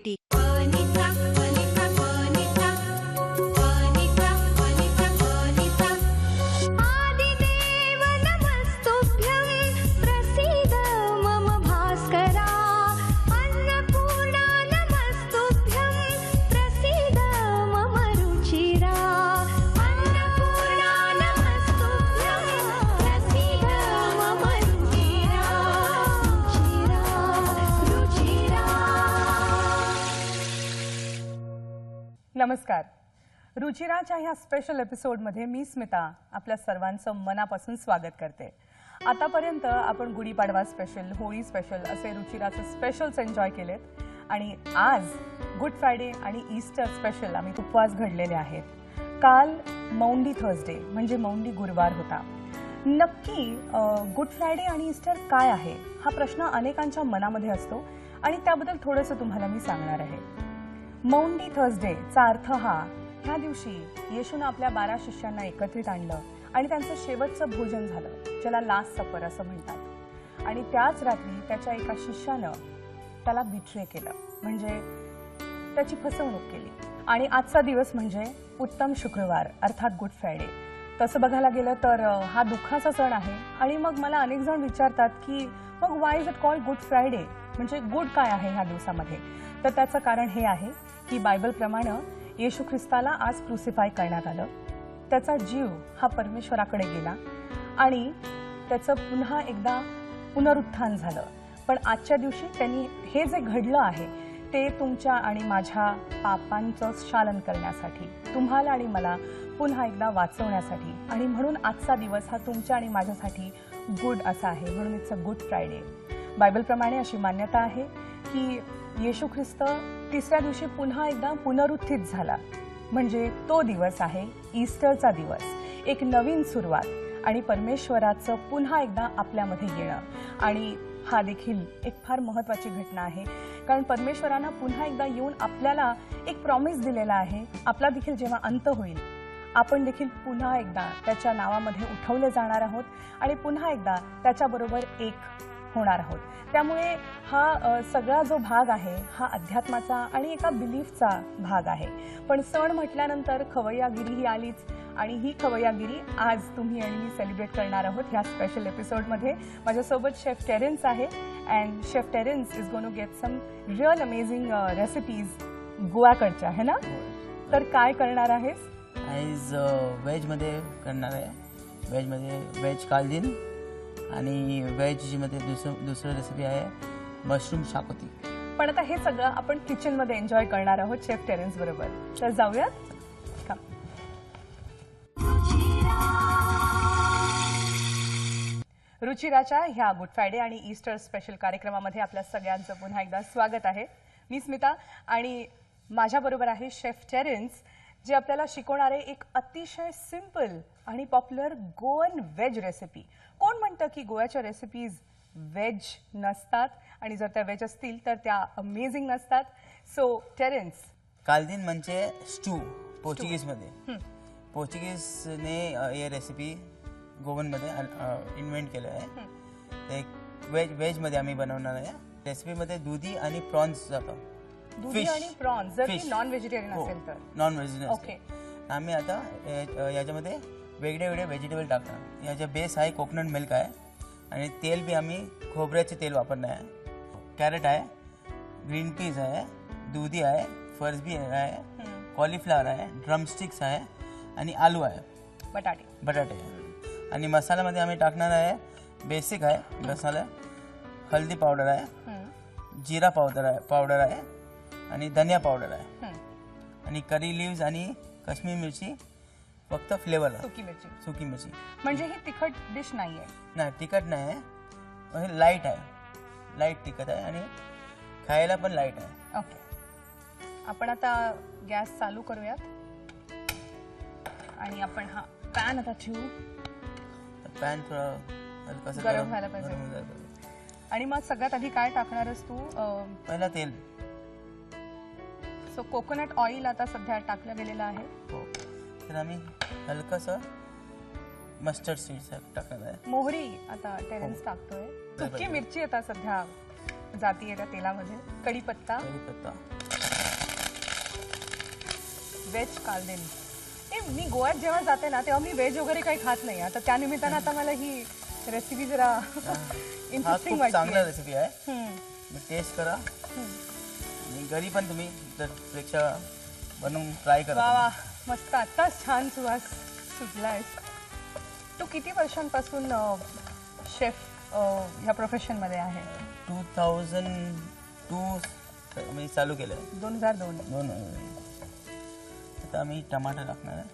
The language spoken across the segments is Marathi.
साठी. नमस्कार. रुचिराच्या ह्या स्पेशल एपिसोडमध्ये मी स्मिता आपल्या सर्वांचं मनापासून स्वागत करते. आतापर्यंत आपण गुढीपाडवा स्पेशल, होळी स्पेशल असे रुचिराचे स्पेशल्स एन्जॉय केलेत आणि आज गुड फ्रायडे आणि ईस्टर स्पेशल आम्ही उपवास घडलेले आहेत. काल मौंडी थर्सडे म्हणजे मौंडी गुरुवार होता. नक्की गुड फ्रायडे आणि ईस्टर काय आहे हा प्रश्न अनेकांच्या मनामध्ये असतो आणि त्याबद्दल थोडंसं तुम्हाला मी सांगणार आहे. मौंडी थर्सडेचा अर्थ हा ह्या दिवशी येशूनं आपल्या 12 शिष्यांना एकत्रित आणलं आणि त्यांचं शेवटचं भोजन झालं, ज्याला लास्ट सपर असं म्हणतात. आणि त्याच रात्री त्याच्या एका शिष्यानं त्याला बिट्रे केलं, म्हणजे त्याची फसवणूक केली. आणि आजचा दिवस म्हणजे उत्तम शुक्रवार अर्थात गुड फ्रायडे. तसं बघायला गेलं तर हा दुःखाचा सण आहे. आणि मग मला अनेक जण विचारतात की मग Y is it called good Friday, म्हणजे गुड काय आहे ह्या दिवसामध्ये. तर त्याचं कारण हे आहे की बायबलप्रमाणे येशू ख्रिस्ताला आज क्रुसिफाय करण्यात आलं. त्याचा जीव हा परमेश्वराकडे गेला आणि त्याचं पुन्हा एकदा पुनरुत्थान झालं. पण आजच्या दिवशी त्यांनी हे जे घडलं आहे ते तुमच्या आणि माझ्या पापांचं शालन करण्यासाठी, तुम्हाला आणि मला पुन्हा एकदा वाचवण्यासाठी, आणि म्हणून आजचा दिवस हा तुमच्या आणि माझ्यासाठी गुड असा आहे. म्हणून इट्स अ गुड फ्रायडे. बायबलप्रमाणे अशी मान्यता आहे की येशू ख्रिस्त तिसऱ्या दिवशी पुन्हा एकदा पुनरुत्थित झाला, म्हणजे तो दिवस आहे ईस्टरचा दिवस. एक नवीन सुरुवात आणि परमेश्वराचं पुन्हा एकदा आपल्यामध्ये येणं. आणि हा देखील एक फार महत्त्वाची घटना आहे, कारण परमेश्वरानं पुन्हा एकदा येऊन आपल्याला एक प्रॉमिस दिलेला आहे. आपला देखील जेव्हा अंत होईल आपण देखील पुन्हा एकदा त्याच्या नावामध्ये उठवले जाणार आहोत आणि पुन्हा एकदा त्याच्याबरोबर एक होणार आहोत. त्यामुळे हा सगळा जो भाग आहे हा अध्यात्माचा आणि एका बिलीफचा भाग आहे. पण सण म्हटल्यानंतर खवय्यागिरी ही आलीच, आणि ही खवय्यागिरी आज तुम्ही आणि मी सेलिब्रेट करणार आहोत ह्या स्पेशल एपिसोडमध्ये. माझ्यासोबत शेफ टेरेन्स आहे and chef Terence is gonna get some real amazing recipes गोव्याकडच्या, है ना? तर काय करणार आहेस? आज व्हेजमध्ये करणार आहे. व्हेजमध्ये व्हेज कालदीन आणि व्हेजमध्ये दुसरं रेसिपी आहे मशरूम शाकोती. पण आता हे सगळं आपण किचनमध्ये एन्जॉय करणार आहोत शेफ टेरेन्स बरोबर. तर जाऊयात. रुचिराच्या ह्या गुड फ्रायडे आणि ईस्टर स्पेशल कार्यक्रमामध्ये आपल्या सगळ्यांचं पुन्हा एकदा स्वागत आहे. मी स्मिता आणि माझ्याबरोबर आहे शेफ टेरेन्स, जे आपल्याला शिकवणारे एक अतिशय सिंपल आणि पॉप्युलर गोवन व्हेज रेसिपी. कोण म्हणतं की गोव्याच्या रेसिपीज व्हेज नसतात, आणि जर त्या व्हेज असतील तर त्या अमेझिंग नसतात. सो टेरेन्स, कालदीन म्हणजे स्टू पोर्चुगीजमध्ये. पोर्चुगीजने हे रेसिपी गोवनमध्ये इन्व्हेंट केलं आहे. एक व्हेजमध्ये आम्ही बनवणार आहे. रेसिपीमध्ये दुधी आणि प्रॉन्स जातं. दुधी आणि प्रॉन्स जर ती नॉन व्हेजिटेरियन असेल तर. Non vegetarian. ओके. आम्ही आता याच्यामध्ये वेगळे वेगळे व्हेजिटेबल टाकणार. याचा बेस आहे कोकोनट मिल्क आहे, आणि तेल बी आम्ही खोबऱ्याचे तेल वापरणार आहे. कॅरेट आहे, ग्रीन पीज आहे, दुधी आहे, फरसबी आहे, कॉलीफ्लावर आहे, ड्रमस्टिक्स आहे आणि आलू आहे, बटाटे आहे. आणि मसाल्यामध्ये आम्ही टाकणार आहे बेसिक आहे मसाला, हल्दी पावडर आहे, जिरा पावडर आहे आणि धनिया पावडर आहे, आणि करी लिव्ज आणि काश्मीरी मिरची फक्त फ्लेवरला. सुकी मिरची. म्हणजे ही तिखट डिश नाहीये. नाही, तिखट नाही आहे, लाईट आहे. लाईट तिखट आहे आणि खायला पण लाईट आहे. ओके. आपण आता गॅस चालू करूयात आणि आपण हा पॅन आता ठेवू. पॅन थोडं हलकंसं गरम व्हायला पाहिजे. आणि मग सगळ्यात आधी काय टाकणारस तू? पहिला तेल. सो कोकोनट ऑइल आता सध्या टाकलं गेलेलं आहे. हो. तर आम्ही हलकंसं मस्टर्ड सीड्स टाकणार आहे. मोहरी आता टेरेन्स टाकतोय. सुकी मिरची आता सध्या जातीये त्या तेलामध्ये. कढीपत्ता व्हेज कालदेन. मी गोव्यात जेव्हा जाते ना तेव्हा मी व्हेज वगैरे काही खात नाही. आता त्या निमित्तानं आता मला ही रेसिपी जरा हा इंटरेस्टिंग खूप चांगला वाटते. रेसिपी आहे. टेस्ट करा आणि घरी पण तुम्ही जर पेक्षा बनवून ट्राय वा करा. वा मस्त. आत्ताच छान सुवास सुटलाय. तू किती वर्षांपासून शेफ ह्या प्रोफेशनमध्ये आहे? 2002 मी चालू केलं आहे. 2002. आता आम्ही टमाटर टाकणार आहे.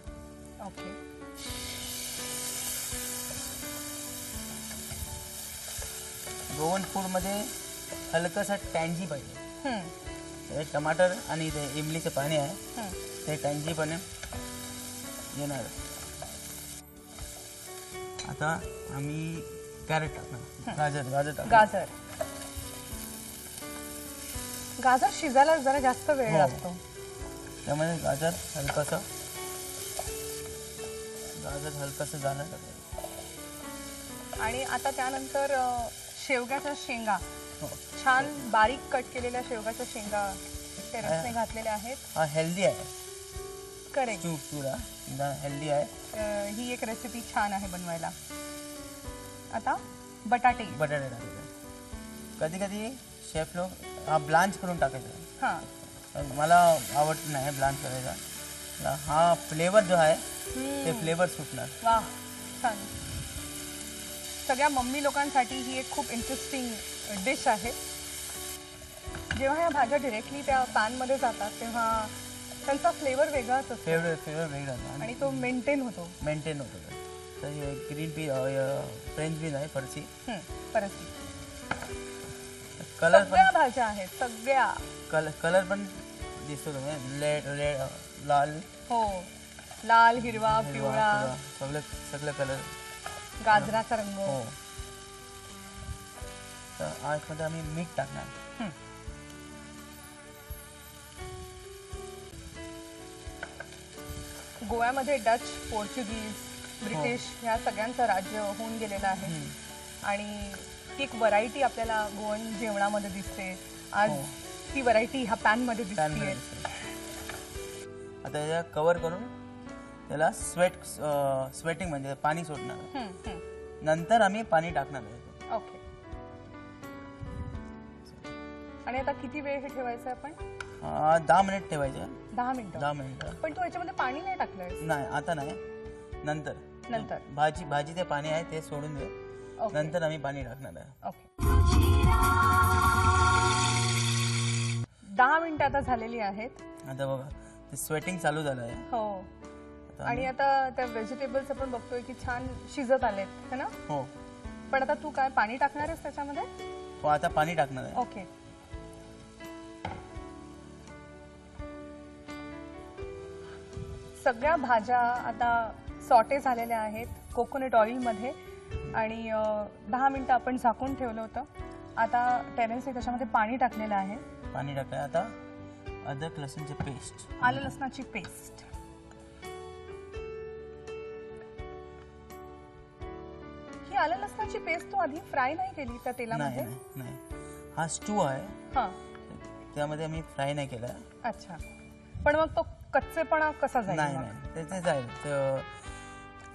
ओके. गोवन फूडमध्ये हलकंसं टँजी पाहिजे. हे टमाटर आणि ते इमलीचं पाणी आहे ते टँजीपणे येणार. आता आम्ही कॅरेट टाकणार. गाजर टाकणार. गाजर शिजायला जरा जास्त वेळ हो. लागतो. त्यामध्ये गाजर हलकंसं झालं. आणि आता त्यानंतर शेवग्याच्या शेंगा, हो. छान बारीक कट केलेल्या शेवग्याच्या शेंगा टेरेसने घातलेल्या आहेत. हा हेल्दी आहे. करेक्ट. चूडा हेल्दी आहे. ही एक रेसिपी छान आहे बनवायला. आता बटाटे टाकायचे. कधी कधी शेफ लोक हा ब्लांच करून टाकायचा. हां. मला आवडत नाही ब्लांच करायचा. हा फ्लेवर जो आहे ते फ्लेवर सुटणार. वा छान. सगळ्या मम्मी लोकांसाठी ही एक खूप इंटरेस्टिंग डिश आहे. जेव्हा ह्या भाज्या डिरेक्टली त्या पॅनमध्ये जातात तेव्हा त्यांचा फ्लेवर वेगळाच असतो. फ्लेवर वेगळा आणि तो मेंटेन होतो. तर ग्रीन पी फ्रेंच बीन आहे. फरसी परत कलर सगळ्या भाज्या आहेत. सगळ्या कलर पण दिसतो तुम्ही. रेड लाल. हो. लाल, हिरवा, पिवळा, सगळे कलर. गाजराचा रंग. हो. तर आजमध्ये आम्ही मीठ टाकणार. गोव्यामध्ये डच, पोर्चुगीज, ब्रिटिश ह्या सगळ्यांचं राज्य होऊन गेलेलं आहे. आणि ती एक व्हरायटी आपल्याला गोवन जेवणामध्ये दिसते. आज ती व्हरायटी ह्या पॅनमध्ये दिसते. आता याला कव्हर करून त्याला स्वेटिंग म्हणजे पाणी सोडणार. नंतर आम्ही पाणी टाकणार आहे. ओके. आणि आता किती वेळ हे ठेवायचं आपण? 10 मिनिट ठेवायचे. 10 मिनिटं. 10 मिनिटं. पण तू याच्यामध्ये पाणी नाही टाकलंय? नाही आता नाही. नंतर भाजी ते पाणी आहे ते सोडून दे. नंतर आम्ही पाणी टाकणार आहे. ओके. 10 मिनिटं आता झालेली आहेत. आता बघा ते स्वेटिंग चालू झालं आहे. हो. आणि आता त्या व्हेजिटेबल्स आपण बघतोय की छान शिजत आलेत है ना? हो. पण आता तू काय पाणी टाकणार आहेस त्याच्यामध्ये? हो आता पाणी टाकणार आहे. ओके. सगळ्या भाज्या आता सॉटे झालेल्या आहेत कोकोनट ऑइलमध्ये. आणि 10 मिनिटं आपण झाकून ठेवलं होतं. आता टेरेन्सने त्याच्यामध्ये पाणी टाकलेलं आहे. पाणी टाकलं. आता अद्रक लसूणची पेस्ट. आलं लसणाची पेस्ट. ही आलं लसणाची पेस्ट तू आधी फ्राय नाही केली त्या तेलामध्ये? नाही. हा स्टू आहे. हां. त्यामध्ये आम्ही फ्राय नाही केला. अच्छा. पण मग तो कच्चेपणा कसा जाईल? नाही ते जाईल.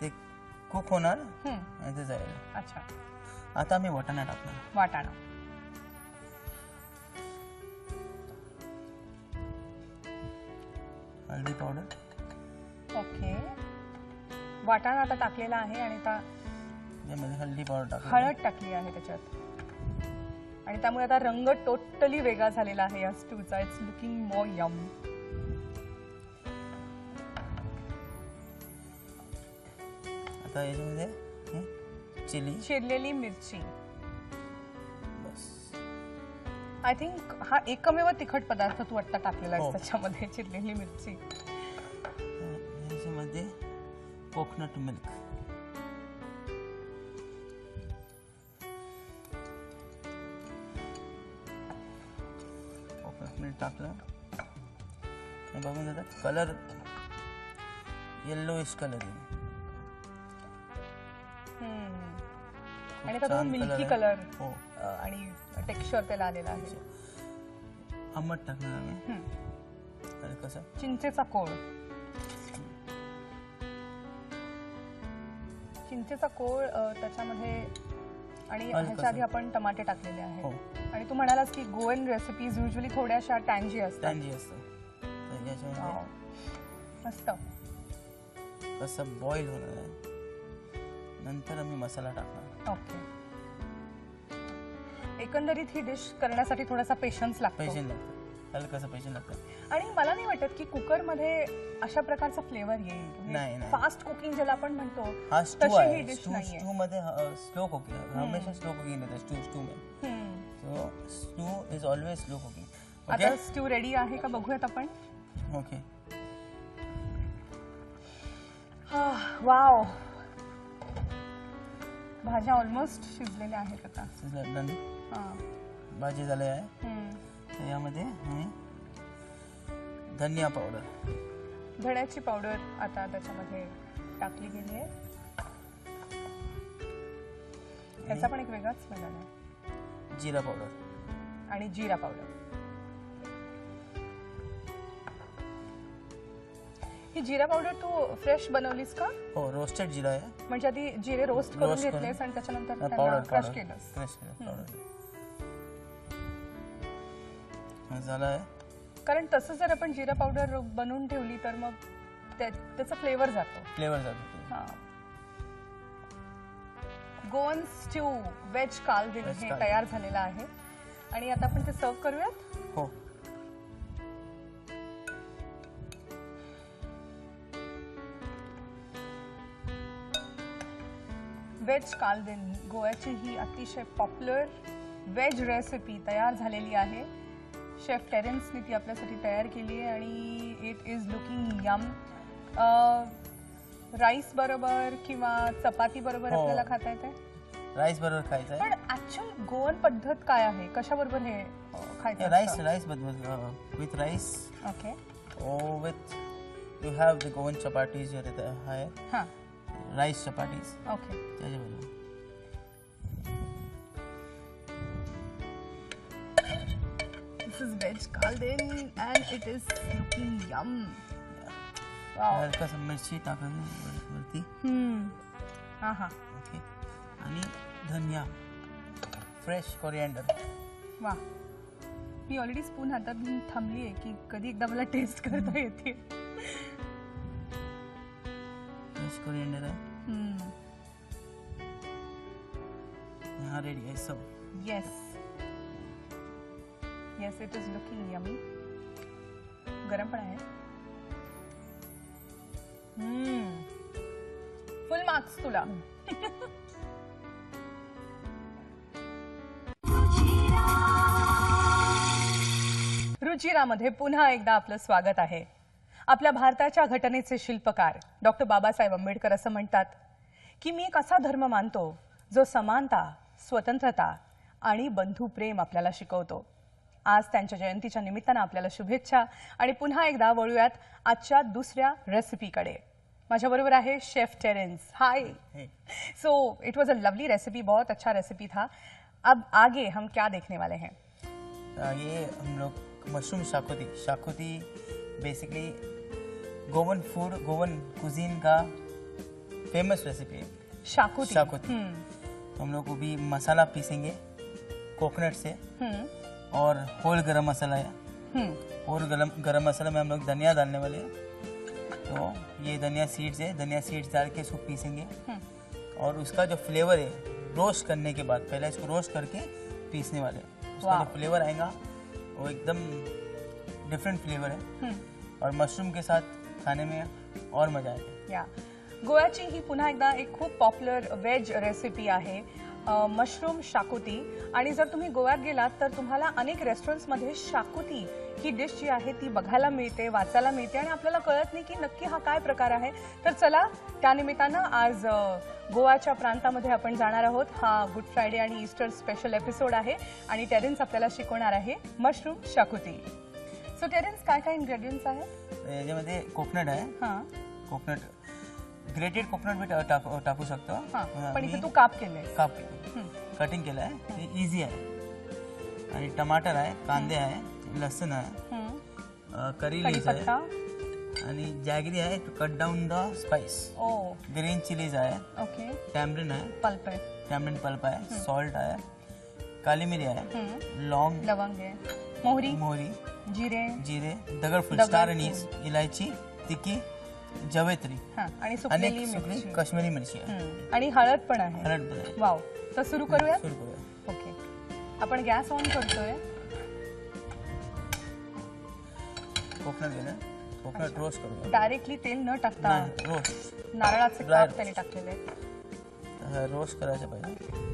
ते कुक होणार आणि ते जाईल. अच्छा. आता आम्ही वाटाणा टाकणार. वाटाणा. हळदी पावडर. ओके. वाटाणा आता टाकलेला आहे आणि आता त्यामध्ये हळदी पावडर टाकली. हळद टाकली आहे त्याच्यात. आणि त्यामुळे आता रंग टोटली वेगळा झालेला आहे या स्टूचा. It's looking more yum. आता याच्यामध्ये चिली. चिरलेली मिरची. बस. आय थिंक हा एकमेव तिखट पदार्थ तू आत्ता टाकलेला हो. आहे त्याच्यामध्ये, चिरलेली मिरची. याच्यामध्ये कोकोनट मिल्क. कोकोनट मिल्क टाकलं. बघून जातात कलर येल्लोइश कलर येईल. आणि आता मिल्की कलर हो. आणि टेक्स्चर त्याला आलेला आहे. आंबट टाकणार आम्ही. आणि कसं चिंचेचा कोळ. चिंचेचा कोळ त्याच्यामध्ये आणि हलकासा. ह्याच्या आधी आपण टमाटे टाकलेले हो आहेत आणि तू म्हणालास की गोवन रेसिपीज युजली थोड्याशा टँजी असतात. टँजी असतं. तर याच्यामध्ये वाव. मस्त. कसं बॉईल होणार आहे, नंतर आम्ही मसाला टाकणार. ओके. एकंदरीत ही डिश करण्यासाठी थोडासा पेशन्स लागतो पेशंट लागतं, हलकंसं पेशंट लागतं. आणि मला नाही वाटत की कुकरमध्ये अशा प्रकारचा फ्लेवर येईल. नाही, नाही. फास्ट कुकिंग ज्याला आपण म्हणतो हा स्टू तशी ही आहे. डिश स्टू नाहीये. स्टू मध्ये स्लो कुकिंग, हमेशा स्लो कुकिंग येतं स्टू में. सो स्टू इज ऑलवेज स्लो कुकिंग. आता स्ट्यू रेडी आहे का बघूयात आपण. ओके. वाव. भाज्या ऑलमोस्ट शिजलेल्या आहेत आता. डन. हा. भाजी झाली आहे. हम्म. तर यामध्ये आम्ही धनिया पावडर, धण्याची पावडर आता त्याच्यामध्ये टाकली गेली आहे. त्याचा पण एक वेगळाच स्मेल आहे. जिरा पावडर आणि जिरा पावडर. ही जिरा पावडर तू फ्रेश बनवलीस का? हो, रोस्टेड जिरा आहे. म्हणजे आधी जिरे रोस्ट करून रोस्ट करून. घेतलेस आणि त्याच्यानंतर त्यांना पावडर क्रश पावडर केलंस. क्रश केलं पावडर. झालं आहे. कारण तसं जर आपण जिरा पावडर बनवून ठेवली तर मग त्याचा फ्लेवर जातो. फ्लेवर जातो. हा. गोवन स्ट्यू वेज कालदिन Veg हे कालदिन. तयार झालेलं आहे आणि आता आपण ते सर्व करूयात. हो. वेज कालदिन गोव्याची ही अतिशय पॉप्युलर वेज रेसिपी तयार झालेली आहे. शेफ टेरेन्सने ती आपल्यासाठी तयार केली आहे आणि it is looking yum. Rice बरोबर किंवा चपाती बरोबर हो. आपल्याला खाता येते. राईस बरोबर खायचं आहे. पण ऍक्च्युअल गोवन पद्धत काय आहे, कशाबरोबर हे खायचं राईस असतं? राईस बरोबर with rice okay. or with you have the Goan chapatis जे आहे, हां. Rice chapatis okay. त्याच्याबरोबर. This is veg kalden and it is looking yum. Wow. हलकासा मिरची टाकायची वरती. हा हा. ओके. आणि धनिया, फ्रेश कोरिएंडर. वा. मी ऑलरेडी स्पून हातात घेऊन थांबली आहे की कधी एकदा मला टेस्ट करता येते. फ्रेश कोरिएंडर आहे. यहाँ रेडी आहे. So yes yes, it is looking yummy. गरम पण आहे. फुल मार्क्स तुला. रुचिरामध्ये पुन्हा एकदा आपलं स्वागत आहे. आपल्या भारताच्या घटनेचे शिल्पकार डॉक्टर बाबासाहेब आंबेडकर असं म्हणतात की मी एक असा धर्म मानतो जो समानता, स्वतंत्रता आणि बंधुप्रेम आपल्याला शिकवतो. आज त्यांच्या जयंतीच्या निमित्तानं आपल्याला शुभेच्छा आणि पुन्हा एकदा वळूयात आजच्या दुसऱ्या रेसिपीकडे. माझ्याबरोबर आहे chef Terence. Hi. So it was a lovely recipe, बहुत अच्छा रेसिपी था. अब आगे हम क्या देखने वाले हैं? ये हम लोग mushroom xacuti basically Goan food, Goan cuisine का फेमस रेसिपी है शाकुती. शाकुती. तो हम लोग को भी मसाला पीसेंगे कोकोनट से, और होल गरम मसाला है. और गरम मसाला में हम लोग धनिया डालने वाले हैं. तो ये धनिया सीड्स है, धनिया सीड्स डाल के इसको पीसेंगे. और उसका जो फ्लेवर है रोस्ट करने के बाद, पहले इसको रोस्ट करके पीसने वाले हैं. उसका जो फ्लेवर आएगा वो एकदम डिफरेंट फ्लेवर है. और मशरूम के साथ खाने में और मजा आएगा. या गोव्याची ही पुन्हा एकदा एक खूप पॉप्युलर वेज रेसिपी आहे, मशरूम शाकुती. आणि जर तुम्ही गोव्यात गेलात तर तुम्हाला अनेक रेस्टॉरंट्समध्ये शाकुती ही डिश जी आहे ती बघायला मिळते, वाचायला मिळते आणि आपल्याला कळत नाही की नक्की हा काय प्रकार आहे. तर चला त्यानिमित्तानं आज गोव्याच्या प्रांतामध्ये आपण जाणार आहोत. हा गुड फ्रायडे आणि ईस्टर स्पेशल एपिसोड आहे आणि टेरेन्स आपल्याला शिकवणार आहे मशरूम शाकुती. सो टेरेन्स, काय काय इन्ग्रेडियंट्स आहेत? याच्यामध्ये कोकोनट आहे. हां. कोकोनट, ग्रेटेड कोकोनट भी टाकू शकतो. हां, पण इथे तू काप केले. काप कटिंग केलं आहे, हे इझी आहे. आणि टमाटर आहे, कांदे आहे, लसूण आहे, करी लीव्स आहे, आणि जॅगरी आहे to cut down the spice. Oh green chillies आहे, ओके. टॅमरिन आहे, पल्प आहे. टॅमरिन पल्प आहे, सॉल्ट आहे, काली मिरी आहे, लॉंग, लवंग आहे, मोहरी, जिरे, दगडफूल, दगडफूल. स्टार अनीस, इलायची, तिकी, जवेत्री आणि आणि सुकलेली सुकली मिरची. काश्मीरी मिरची आहे. आणि हळद पण आहे. हळद पण आहे. वाव. तर सुरू करूया. सुरू करूया. ओके. आपण गॅस ऑन करतोय. कोकोनट घेणं, कोकोनट रोस्ट करूया. डायरेक्टली तेल न टाकता रोस्ट नारळाचे Dry काप त्याने टाकलेले आहेत. रोस्ट करायचं पाहिजे.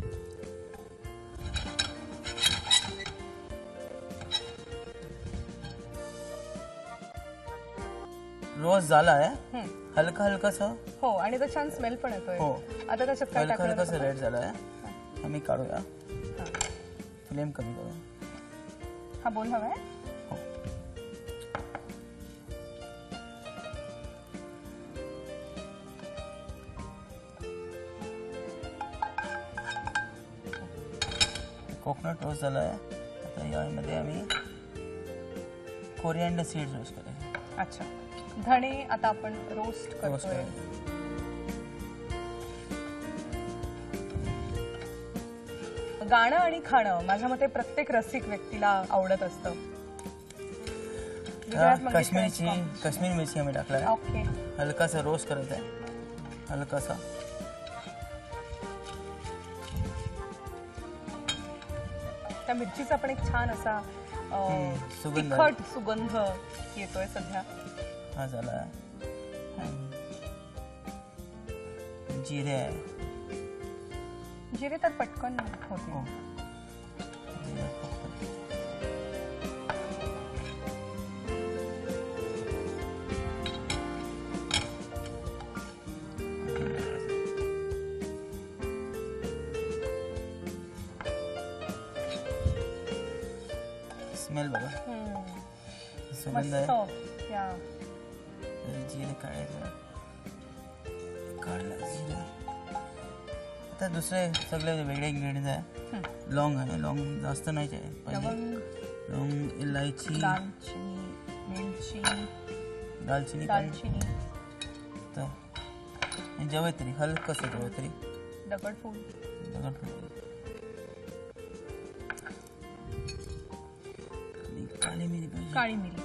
रोस्ट झाला आहे, हलका हलकासा. हो आणि तो छान स्मेल पण येतोय. हो. आता त्याच्यात काय हलका टाकलं हलकासा रेड झाला आहे. आम्ही काढूया, फ्लेम कमी करू. हा बोल हवाय. हो. कोकोनट रोस्ट झाला आहे. आता यामध्ये आम्ही कोरिएंडर सीड्स रोस्ट करायचे. अच्छा. धणे आता आपण रोस्ट रोस्ट करतोय. करायचे. गाणं आणि खाणं माझ्या मते प्रत्येक रसिक व्यक्तीला आवडत असतं. गुजरात काश्मीरची मंगेशकरांची काश्मीरी मिरची आम्ही टाकला आहे. ओके. हलकासा रोस्ट करायचा आहे, हलकासा. त्या मिरचीचा पण एक छान असा सुगंध. तिखट सुगंध येतोय सध्या. हा झाला आहे. जिरे आहे. जिरे तर पटकन होते. हो. जिरे फक्त. स्मेल बघा, सुगंध आहे. मस्त. या जिरे काढायचं, काढला जिरे. आता दुसरे सगळे वेगळे इंग्रेडियंट्स आहे. लॉंग आहे, लॉंग जास्त नाही पाहिजे. लवंग, लॉंग, इलायची, दालचिनी, मिरची, दालचिनी, दालचिनी, तर जवेत्री, हलकंसं जवेत्री, दगडफूल, आणि काली मिरी पाहिजे. काळी मिरी,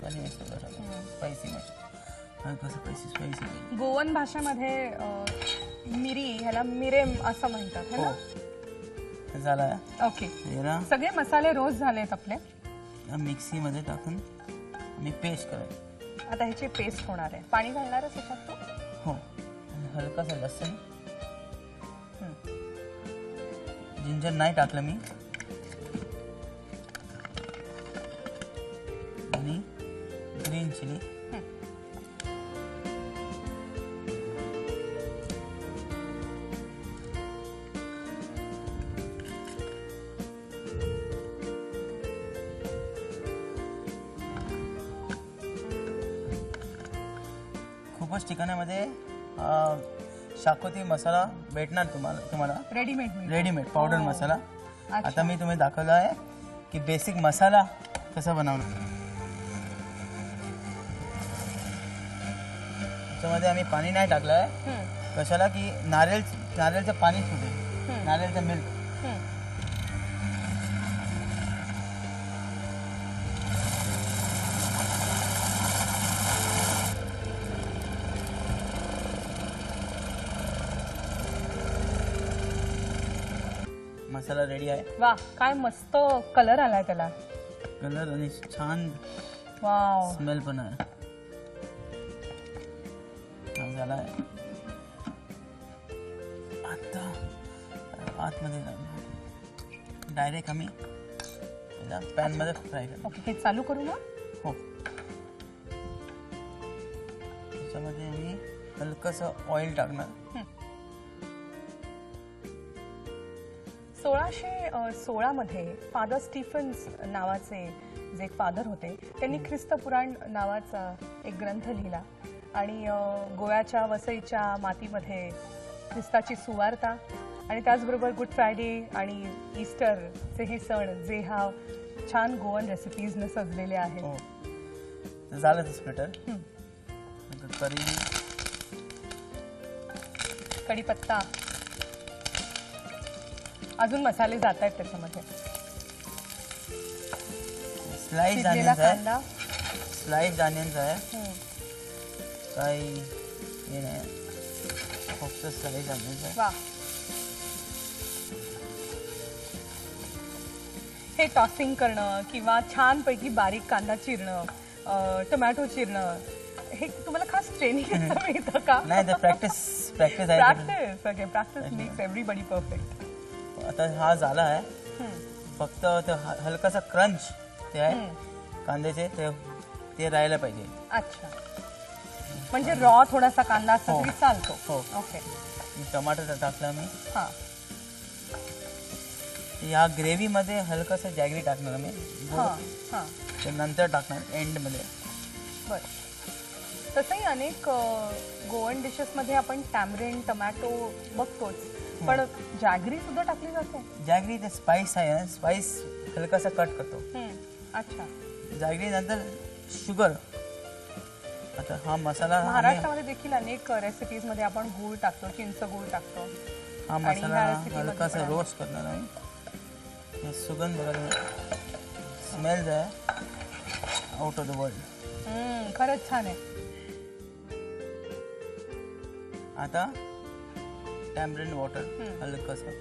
काली मिरी स्पायसी मस्त, हलकंसं स्पायसी पाहिजे. गोवन भाषेमध्ये मिरी ह्याला मिरेम असं म्हणतात है ना? हे झालं आहे. ओके. याला सगळे मसाले रोस्ट झालेत आपले. मिक्सीमध्ये टाकून मी पेस्ट करायचं. आता ह्याची पेस्ट होणार आहे. पाणी घालणारच ह्याच्यात तू? हो. आणि हलकासा लसूण, जिंजर नाही टाकलं मी, आणि ग्रीन चिली, खूपच ठिकाणामध्ये शाकोती मसाला भेटणार तुम्हाला रेडीमेड पावडर मसाला. आता मी तुम्ही दाखवला आहे की बेसिक मसाला कसा बनवणार. त्याच्यामध्ये आम्ही पाणी नाही टाकलं आहे. कशाला की नारळचं पाणी सुटेल, नारळचं मिल्क. मसाला रेडी आहे. वा, काय मस्त कलर आलाय त्याला. कलर आणि छान वाव, स्मेल पण आहे. झाला आहे. आता आतमध्ये डायरेक्ट आम्ही पॅन मध्ये फ्राय करतो. ओके. हे चालू करू ना? हो. त्याच्यामध्ये आम्ही हलकंसं ऑइल टाकणार. 1616 मध्ये फादर स्टीफन्स नावाचे जे एक फादर होते, त्यांनी ख्रिस्त पुराण नावाचा एक ग्रंथ लिहिला आणि गोव्याच्या वसईच्या मातीमध्ये ख्रिस्ताची सुवार्ता आणि त्याचबरोबर गुड फ्रायडे आणि ईस्टरचे हे सण जे हा छान गोवन रेसिपीजने सजलेले आहेत. हो तर झालं ते स्प्लिटर. हं. करी, कढीपत्ता, अजून मसाले जात आहेत त्याच्यामध्ये. स्लाइस शिजलेला ऑनियन्स आहे, कांदा. स्लाइस ऑनियन्स आहे, हं. काही हे नाही, फक्त स्लाइस ऑनियन्स आहे. वा, हे टॉसिंग करणं किंवा छानपैकी बारीक कांदा चिरणं, टोमॅटो चिरणं, हे तुम्हाला खास ट्रेनिंग मिळतं का? नाही, तर प्रॅक्टिस आहे. Practice. Okay, practice makes everybody perfect. आता हा झाला आहे, फक्त ते हलकासा क्रंच ते आहे कांद्याचे, ते राहायला पाहिजे. अच्छा, म्हणजे रॉ थोडासा कांदा असला हो. तरी चालतो. हो. ओके. टमाटर टाकला मी. हां. या ग्रेव्हीमध्ये हलकासा जॅगरी टाकणार मी, हां हां. ते नंतर टाकणार एंडमध्ये. बरं. तसंही अनेक गोवन डिशेसमध्ये आपण टॅमरिन, टोमॅटो बघतोच, पण जॅगरी सुद्धा टाकली जाते. जॅगरी ते स्पाइस आहे ना, स्पाइस हलकासा कट करतो. अच्छा. जॅगरी नंतर शुगर. आता हा मसाला महाराष्ट्रामध्ये देखील अनेक रेसिपीजमध्ये आपण गूळ टाकतो, चिंच गूळ टाकतो. हा आणि मसाला ह्या रेसिपीमध्ये हलकासा पण रोस्ट करणार आहे. हे सुगंध वगैरे स्मेल आहे आउट ऑफ द वर्ल्ड. खरंच छान आहे. आता टॅमरिन वॉटर हलकासा.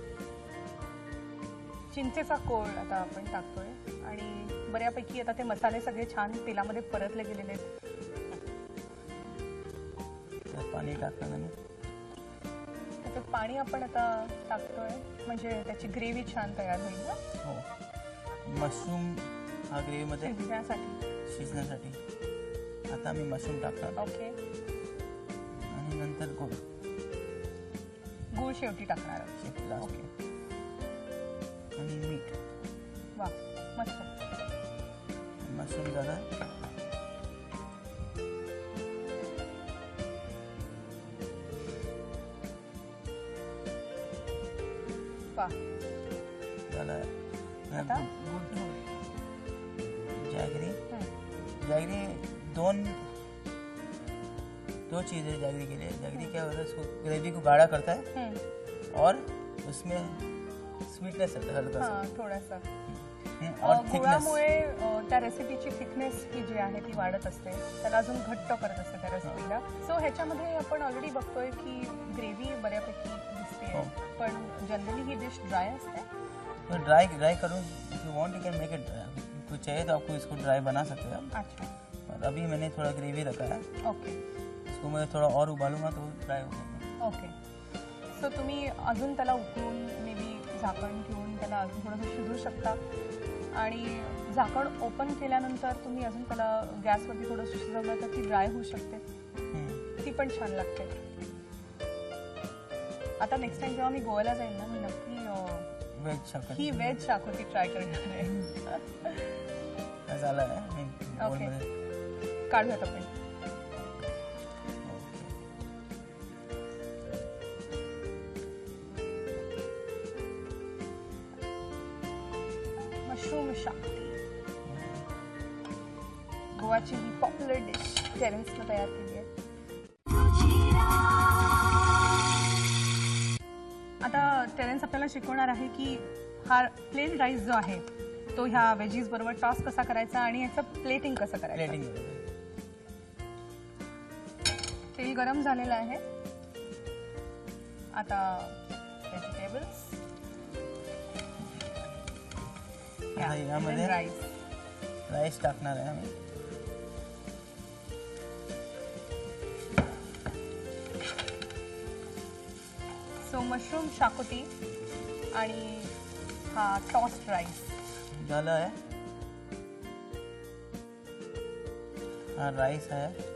चिंचेचा कोळ आता आपण टाकतोय आणि बऱ्यापैकी आता ते मसाले सगळे छान तेलामध्ये परतले गेलेले आहेत. पाणी टाकणार मी. त्याच्यात पाणी आपण आता टाकतोय म्हणजे त्याची ग्रेव्ही छान तयार होईल ना. हो, मशरूम हा ग्रेव्हीमध्ये शिजण्यासाठी. आता मी मशरूम टाकणार. ओके. आणि नंतर गूळ शेवटी टाकणार आहोत. ओके. आणि मीठ. वा, मस्त. मशरूम झालं. वा, झालं. आता जैगरी. जैगरी दो चीज़ें जैगरी के लिए. जैगरी क्या होता है, उसको ग्रेवी को गाढ़ा करता है और उसमें स्वीटनेस आता है हल्का सा. थोडासा. और थिकनेस. गुळामुळे त्या रेसिपीची थिकनेस ही जी आहे ती वाढत असते, त्याला अजून घट्ट करत असते त्या रेसिपीला. सो ह्याच्यामध्ये आपण ऑलरेडी बघतोय की ग्रेव्ही बऱ्यापैकी दिसते, पण जनरली ही डिश ड्राय असते. तो ड्राई करूँ, if you want you can make it dry. तो चाहिए तो आपको इसको ड्राई बना सकते हैं. अच्छा. और अभी मैंने थोड़ा ग्रेवी रखा है. ओके. इसको मैं थोड़ा और उबालूंगा तो ड्राई हो जाएगा. ओके. सो तुम्ही अजून त्याला उकळून मे बी झाकण ठेवून त्याला अजून थोडंसं शिजवू शकता आणि झाकण ओपन केल्यानंतर तुम्ही अजून त्याला गॅसवरती थोडंसं शिजवलं तर ती ड्राय होऊ शकते. ती पण छान लागते. आता नेक्स्ट टाइम जेव्हा मी गोव्याला जाईन ना, मी नक्की ही वेज शाकोती ट्राय करणार आहे. झालं आहे. ओके, काढूयात आपण. मशरूम शाकोती गोवाची ही पॉप्युलर डिश टेरेन्सनं तयार केली आहे. आता टेरेन्स आपल्याला शिकवणार आहे की हा प्लेन राईस जो आहे तो ह्या वेजीज बरोबर टॉस कसा करायचा आणि याचं प्लेटिंग कसं करायचं. तेल गरम झालेलं आहे. आता व्हेजिटेबल्स, यामध्ये राईस टाकणार आहे आम्ही. सो मशरूम शाकोती आणि हा टॉस्ड राईस झालं आहे. हा राईस आहे.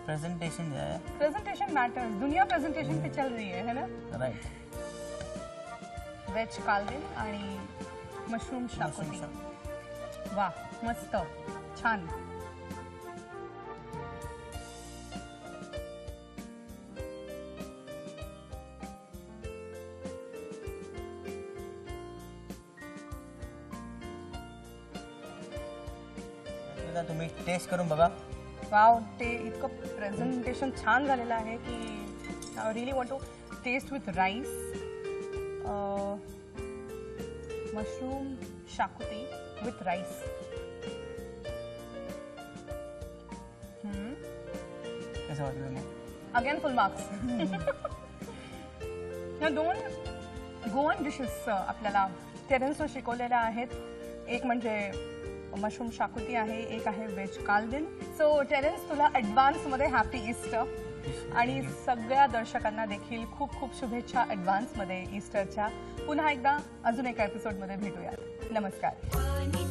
प्रेजेंटेशन जो है, प्रेजेंटेशन मैटर्स. दुनिया प्रेजेंटेशन पे चल रही है ना. राइट. वेज कालवेल आणि मशरूम शाकोती. वा, मस्त, छान. आता तुम्ही टेस्ट करून बघा. वाव, ते इतकं प्रेझेंटेशन छान झालेलं आहे की I really want to taste with rice. Mushroom xacuti with rice. कसं वाटलं मग? Again full marks. ह्या 2 गोवन डिशेस आपल्याला टेरेन्सवर शिकवलेल्या आहेत. एक म्हणजे मशरूम शाकुती आहे, एक आहे व्हेज कालदिन. सो टेरेन्स, तुला ॲडव्हान्समध्ये हॅपी ईस्टर. आणि सगळ्या दर्शकांना देखील खूप खूप शुभेच्छा ॲडव्हान्समध्ये ईस्टरच्या. पुन्हा एकदा अजून एका एपिसोडमध्ये भेटूयात. नमस्कार.